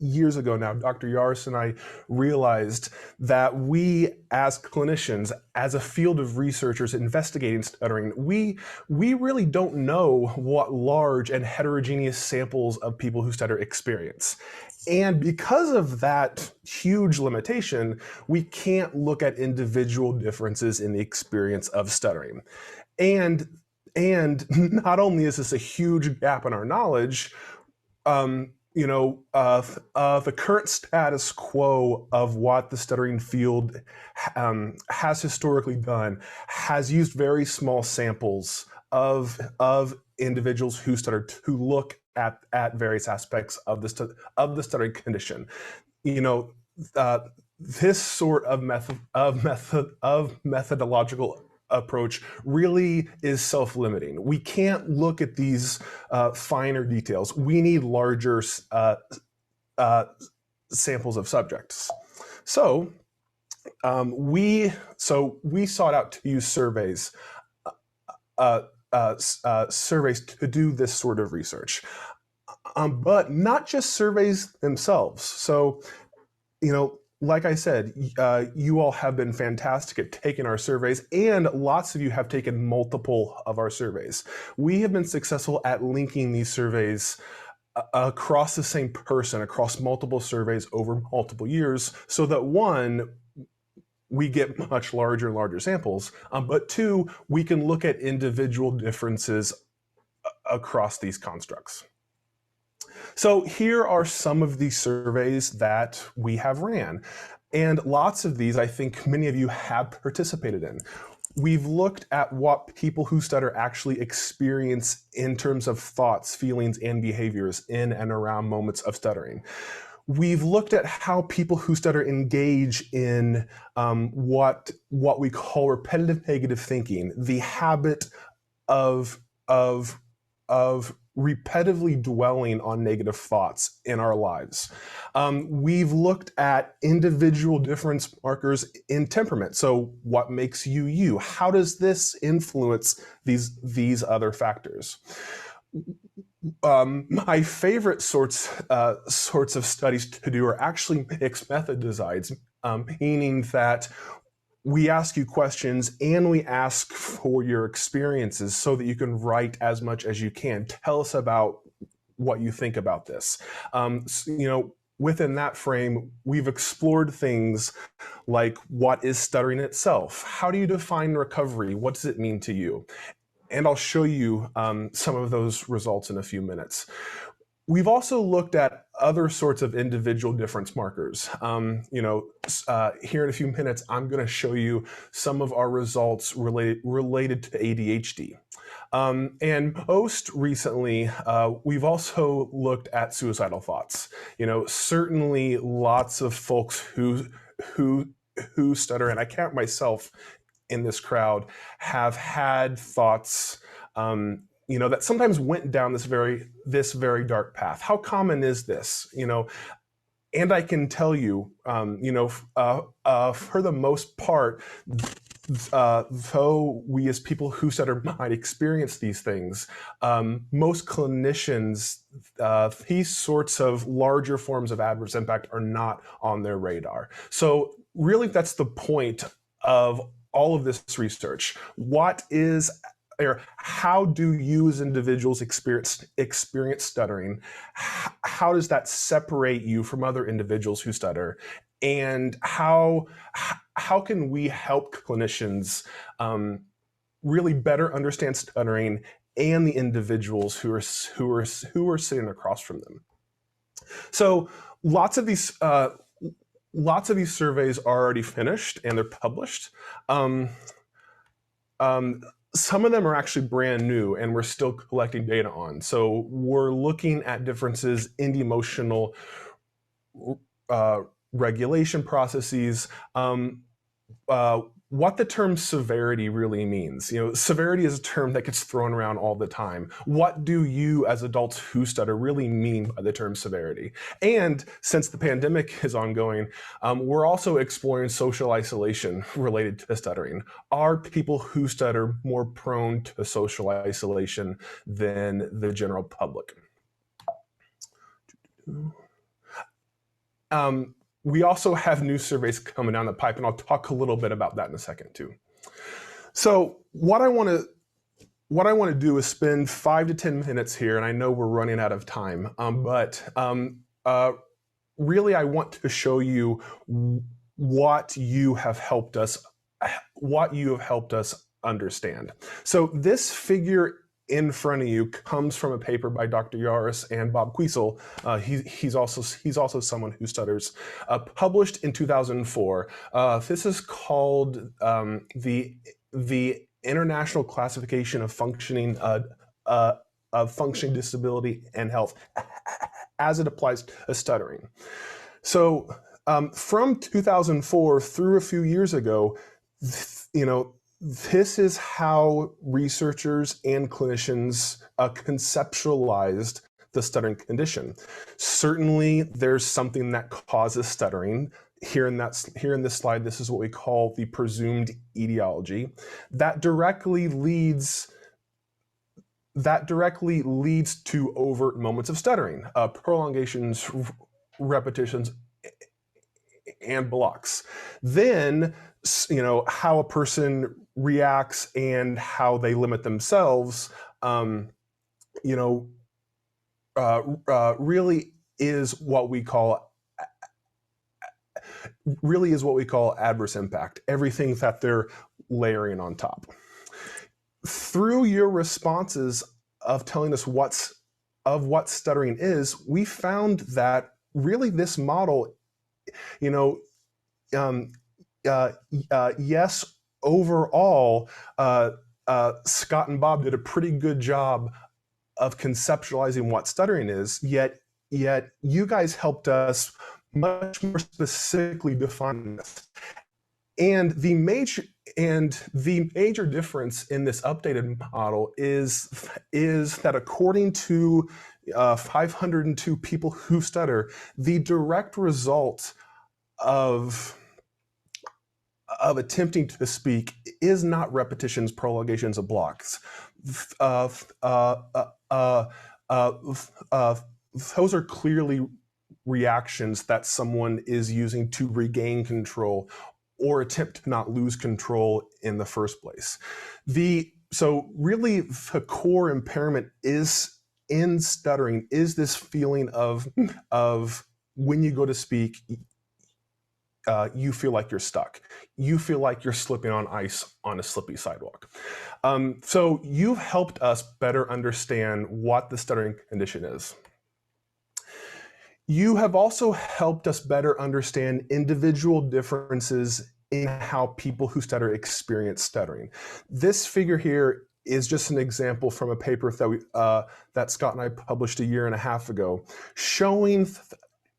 years ago now, Dr. Yaris and I realized that we, as clinicians, as a field of researchers investigating stuttering, we really don't know what large and heterogeneous samples of people who stutter experience. And because of that huge limitation, we can't look at individual differences in the experience of stuttering. And not only is this a huge gap in our knowledge, the current status quo of what the stuttering field has historically done has used very small samples of individuals who stutter to look at various aspects of the stuttering condition. This sort of methodological approach really is self-limiting. We can't look at these finer details. We need larger samples of subjects. So we sought out to use surveys to do this sort of research, but not just surveys themselves. So, like I said, you all have been fantastic at taking our surveys, and lots of you have taken multiple of our surveys. We have been successful at linking these surveys across the same person, across multiple surveys over multiple years, so that one, we get much larger and larger samples, but two, we can look at individual differences across these constructs. So here are some of the surveys that we have ran, and lots of these I think many of you have participated in. We've looked at what people who stutter actually experience in terms of thoughts, feelings, and behaviors in and around moments of stuttering. We've looked at how people who stutter engage in what we call repetitive negative thinking, the habit of repetitively dwelling on negative thoughts in our lives. We've looked at individual difference markers in temperament. So what makes you you? How does this influence these other factors? My favorite sorts of studies to do are actually mixed method designs, meaning that we ask you questions and we ask for your experiences so that you can write as much as you can. Tell us about what you think about this. Within that frame, we've explored things like, what is stuttering itself? How do you define recovery? What does it mean to you? And I'll show you some of those results in a few minutes. We've also looked at other sorts of individual difference markers. Here in a few minutes, I'm going to show you some of our results related to ADHD. And most recently, we've also looked at suicidal thoughts. Certainly lots of folks who stutter, and I count myself in this crowd, have had thoughts that sometimes went down this very dark path. How common is this? And I can tell you, for the most part, though we as people who stutter might experience these things, most clinicians, these sorts of larger forms of adverse impact are not on their radar. So really, that's the point of all of this research. What is or how do you as individuals experience stuttering? How does that separate you from other individuals who stutter? And how can we help clinicians really better understand stuttering and the individuals who are sitting across from them? So lots of these surveys are already finished and they're published. Some of them are actually brand new and we're still collecting data on. So we're looking at differences in the emotional regulation processes, what the term severity really means. Severity is a term that gets thrown around all the time. What do you as adults who stutter really mean by the term severity? And since the pandemic is ongoing, we're also exploring social isolation related to stuttering. Are people who stutter more prone to social isolation than the general public? We also have new surveys coming down the pipe, and I'll talk a little bit about that in a second too. So what I want to do is spend 5 to 10 minutes here, and I know we're running out of time, but really I want to show you what you have helped us understand. So this figure in front of you comes from a paper by Dr. Yaris and Bob Kwiesel. He's also someone who stutters, published in 2004. This is called the International Classification of Functioning Disability and Health as it applies to stuttering. So from 2004 through a few years ago, this is how researchers and clinicians conceptualized the stuttering condition. Certainly, there's something that causes stuttering. Here in this slide, this is what we call the presumed etiology. That directly leads to overt moments of stuttering, prolongations, repetitions, and blocks. Then, how a person reacts and how they limit themselves, really is what we call adverse impact. Everything that they're layering on top. Through your responses of telling us what stuttering is, we found that really this model, yes, overall, Scott and Bob did a pretty good job of conceptualizing what stuttering is, yet you guys helped us much more specifically define this. And the major difference in this updated model is that according to 502 people who stutter, the direct result of attempting to speak is not repetitions, prolongations, of blocks. Those are clearly reactions that someone is using to regain control or attempt to not lose control in the first place. So really the core impairment is in stuttering is this feeling of when you go to speak, you feel like you're stuck. You feel like you're slipping on ice on a slippy sidewalk. So you've helped us better understand what the stuttering condition is. You have also helped us better understand individual differences in how people who stutter experience stuttering. This figure here is just an example from a paper that Scott and I published a year and a half ago, showing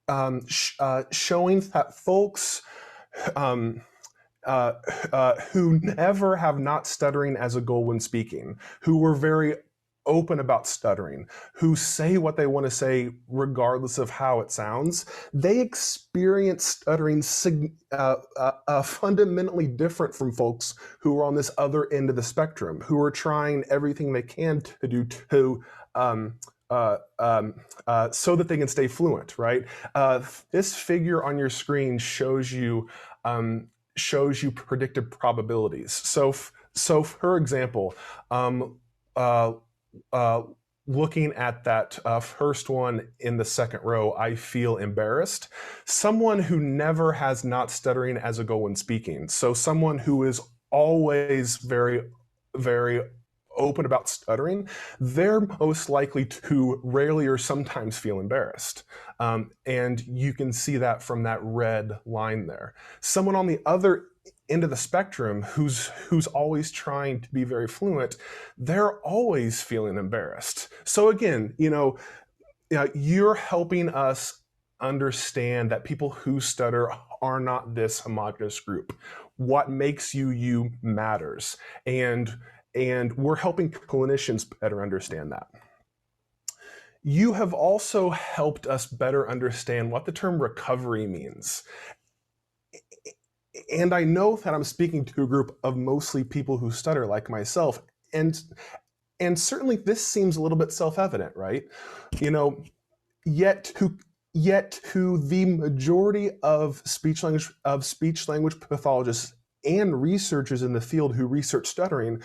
that folks who never have not stuttering as a goal when speaking, who were very open about stuttering, who say what they want to say regardless of how it sounds, they experience stuttering fundamentally different from folks who are on this other end of the spectrum, who are trying everything they can to do to so that they can stay fluent, right? This figure on your screen shows you predicted probabilities. So So for example, uh, looking at that first one in the second row, I feel embarrassed. Someone who never has not stuttering as a goal when speaking. So someone who is always very, very open about stuttering, they're most likely to rarely or sometimes feel embarrassed. And you can see that from that red line there. Someone on the other end of the spectrum who's always trying to be very fluent, they're always feeling embarrassed. So again, you're helping us understand that people who stutter are not this homogeneous group. What makes you matters. And we're helping clinicians better understand that. You have also helped us better understand what the term recovery means. And I know that I'm speaking to a group of mostly people who stutter like myself. And certainly this seems a little bit self-evident, right? Yet to the majority of speech language pathologists and researchers in the field who research stuttering,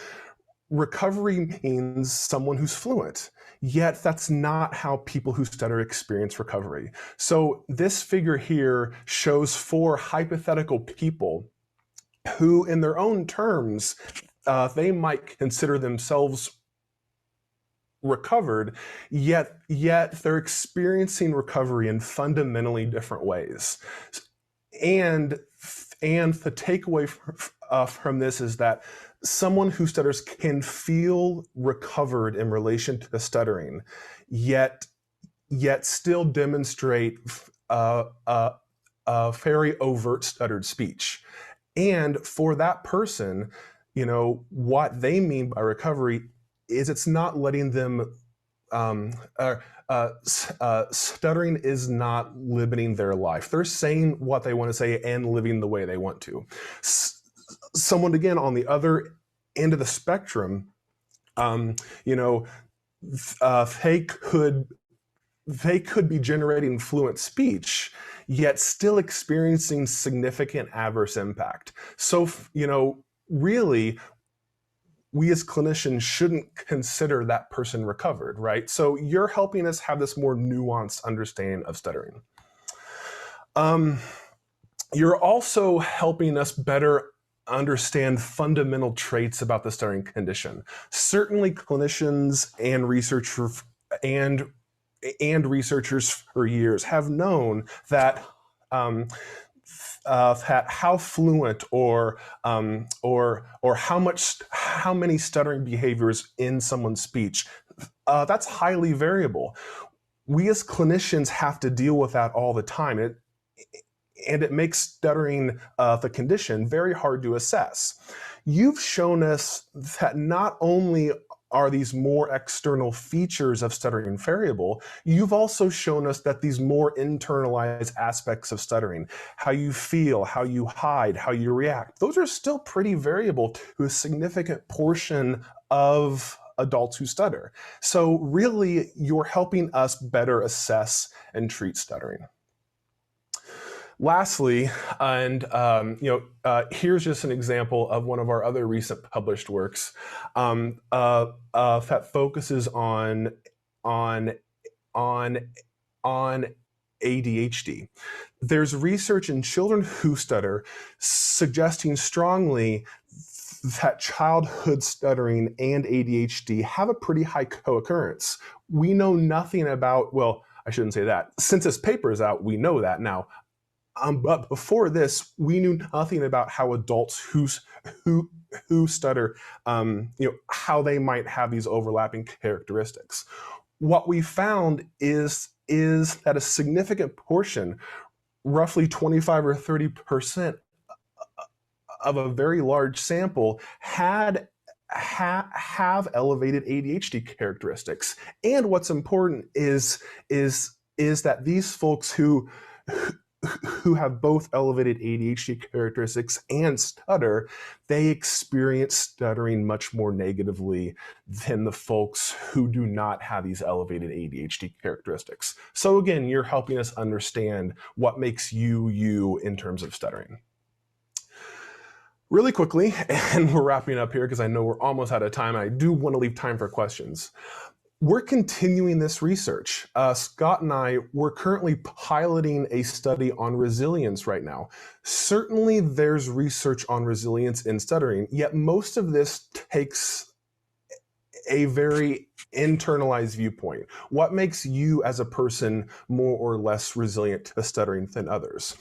recovery means someone who's fluent. Yet that's not how people who stutter experience recovery. So this figure here shows 4 hypothetical people who, in their own terms, they might consider themselves recovered, yet they're experiencing recovery in fundamentally different ways. And the takeaway from this is that someone who stutters can feel recovered in relation to the stuttering, yet still demonstrate a very overt stuttered speech. And for that person, what they mean by recovery is it's not letting them, stuttering is not limiting their life. They're saying what they want to say and living the way they want to. Someone, again, on the other end of the spectrum, they could be generating fluent speech, yet still experiencing significant adverse impact. So, really, we as clinicians shouldn't consider that person recovered, right? So you're helping us have this more nuanced understanding of stuttering. You're also helping us better understand fundamental traits about the stuttering condition. Certainly clinicians and researchers for years have known that how fluent or how many stuttering behaviors in someone's speech, that's highly variable. We as clinicians have to deal with that all the time. And it makes stuttering, the condition, very hard to assess. You've shown us that not only are these more external features of stuttering variable, you've also shown us that these more internalized aspects of stuttering, how you feel, how you hide, how you react, those are still pretty variable to a significant portion of adults who stutter. So really, you're helping us better assess and treat stuttering. Lastly, here's just an example of one of our other recent published works that focuses on ADHD. There's research in children who stutter suggesting strongly that childhood stuttering and ADHD have a pretty high co-occurrence. We know nothing about, well, I shouldn't say that. Since this paper is out, we know that now. But before this, we knew nothing about how adults who stutter, how they might have these overlapping characteristics. What we found is that a significant portion, roughly 25 or 30% of a very large sample, have elevated ADHD characteristics. And what's important is that these folks who have both elevated ADHD characteristics and stutter, they experience stuttering much more negatively than the folks who do not have these elevated ADHD characteristics. So again, you're helping us understand what makes you in terms of stuttering. Really quickly, and we're wrapping up here because I know we're almost out of time. I do want to leave time for questions. We're continuing this research. Scott and I, we're currently piloting a study on resilience right now. Certainly there's research on resilience in stuttering, yet most of this takes a very internalized viewpoint. What makes you as a person more or less resilient to stuttering than others?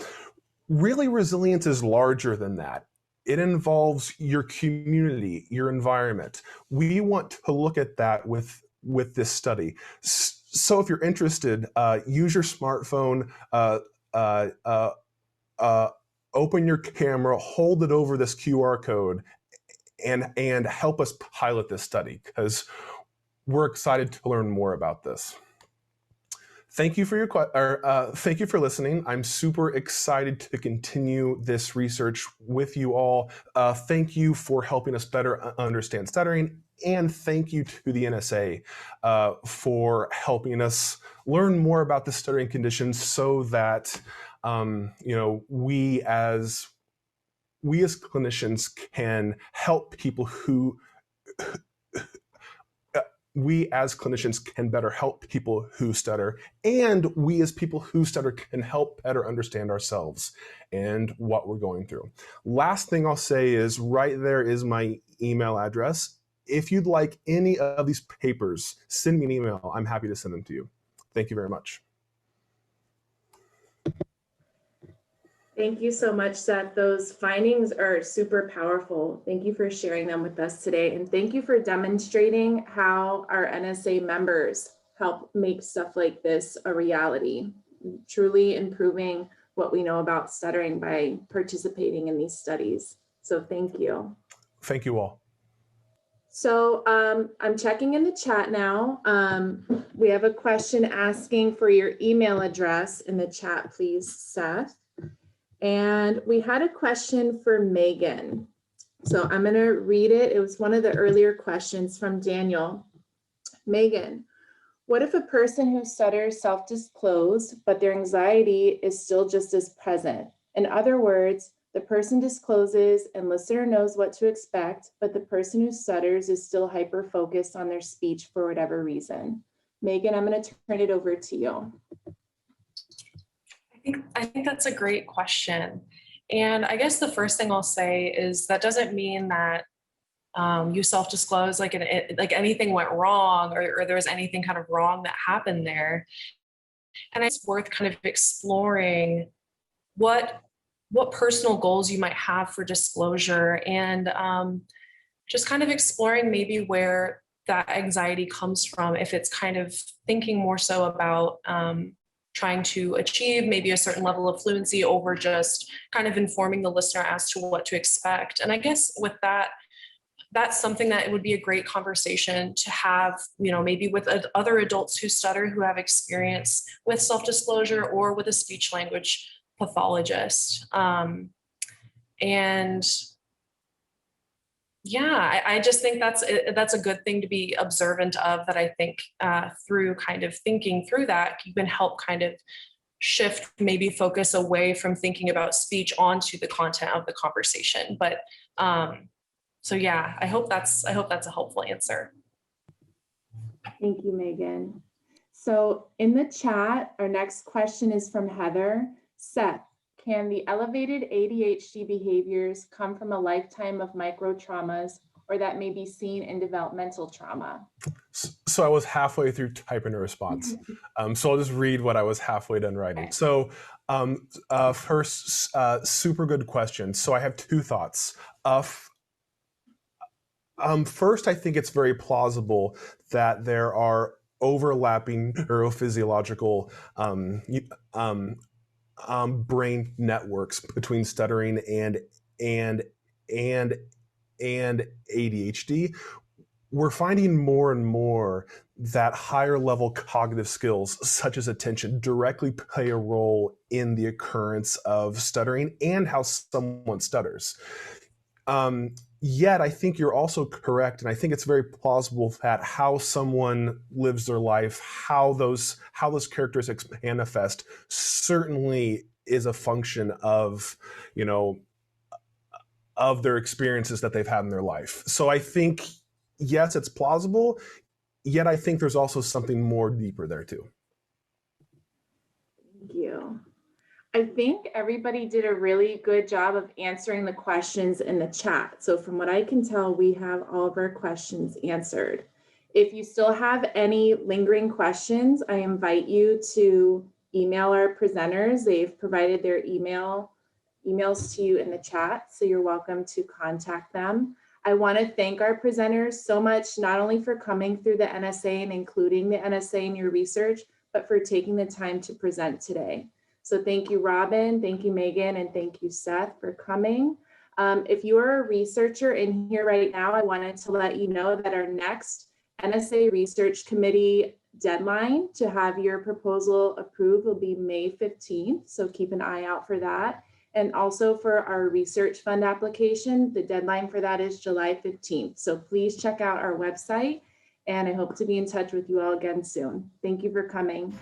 Really, resilience is larger than that. It involves your community, your environment. We want to look at that with this study. So if you're interested, use your smartphone, open your camera, hold it over this QR code, and help us pilot this study, because we're excited to learn more about this. Thank you for thank you for listening. I'm super excited to continue this research with you all. Thank you for helping us better understand stuttering, and thank you to the NSA for helping us learn more about the stuttering condition, so that we as clinicians can help people who better help people who stutter, and we as people who stutter can help better understand ourselves and what we're going through. Last thing I'll say is, right there is my email address. If you'd like any of these papers, send me an email. I'm happy to send them to you. Thank you very much. Thank you so much, Seth. Those findings are super powerful. Thank you for sharing them with us today. And thank you for demonstrating how our NSA members help make stuff like this a reality, truly improving what we know about stuttering by participating in these studies. So thank you. Thank you all. So I'm checking in the chat now. We have a question asking for your email address in the chat, please, Seth. And we had a question for Megan. So I'm going to read it. It was one of the earlier questions from Daniel. Megan, what if a person who stutters self-disclose, but their anxiety is still just as present? In other words, the person discloses and listener knows what to expect, but the person who stutters is still hyper-focused on their speech for whatever reason. Megan, I'm going to turn it over to you. I think that's a great question. And I guess the first thing I'll say is that doesn't mean that you self-disclose like anything went wrong, or there was anything kind of wrong that happened there. And it's worth kind of exploring what personal goals you might have for disclosure, and just kind of exploring maybe where that anxiety comes from, if it's kind of thinking more so about trying to achieve maybe a certain level of fluency over just kind of informing the listener as to what to expect. And I guess with that, that's something that it would be a great conversation to have, maybe with other adults who stutter, who have experience with self-disclosure, or with a speech language pathologist. And yeah, I just think that's a good thing to be observant of, that I think through kind of thinking through that, you can help kind of shift maybe focus away from thinking about speech onto the content of the conversation. But so yeah, I hope that's a helpful answer. Thank you, Megan. So in the chat, our next question is from Heather. Seth, can the elevated ADHD behaviors come from a lifetime of micro traumas, or that may be seen in developmental trauma? So I was halfway through typing a response. So I'll just read what I was halfway done writing. Okay. So first, super good question. So I have two thoughts. First, I think it's very plausible that there are overlapping neurophysiological brain networks between stuttering and ADHD. We're finding more and more that higher level cognitive skills, such as attention, directly play a role in the occurrence of stuttering and how someone stutters. Yet I think you're also correct, and I think it's very plausible that how someone lives their life, how those characteristics manifest, certainly is a function of, of their experiences that they've had in their life. So I think, yes, it's plausible, yet I think there's also something more deeper there too. Thank you. I think everybody did a really good job of answering the questions in the chat. So from what I can tell, we have all of our questions answered. If you still have any lingering questions, I invite you to email our presenters. They've provided their emails to you in the chat, so you're welcome to contact them. I want to thank our presenters so much, not only for coming through the NSA and including the NSA in your research, but for taking the time to present today. So thank you, Robin, thank you, Megan, and thank you, Seth, for coming. If you are a researcher in here right now, I wanted to let you know that our next NSA Research Committee deadline to have your proposal approved will be May 15th, so keep an eye out for that. And also for our research fund application, the deadline for that is July 15th. So please check out our website, and I hope to be in touch with you all again soon. Thank you for coming.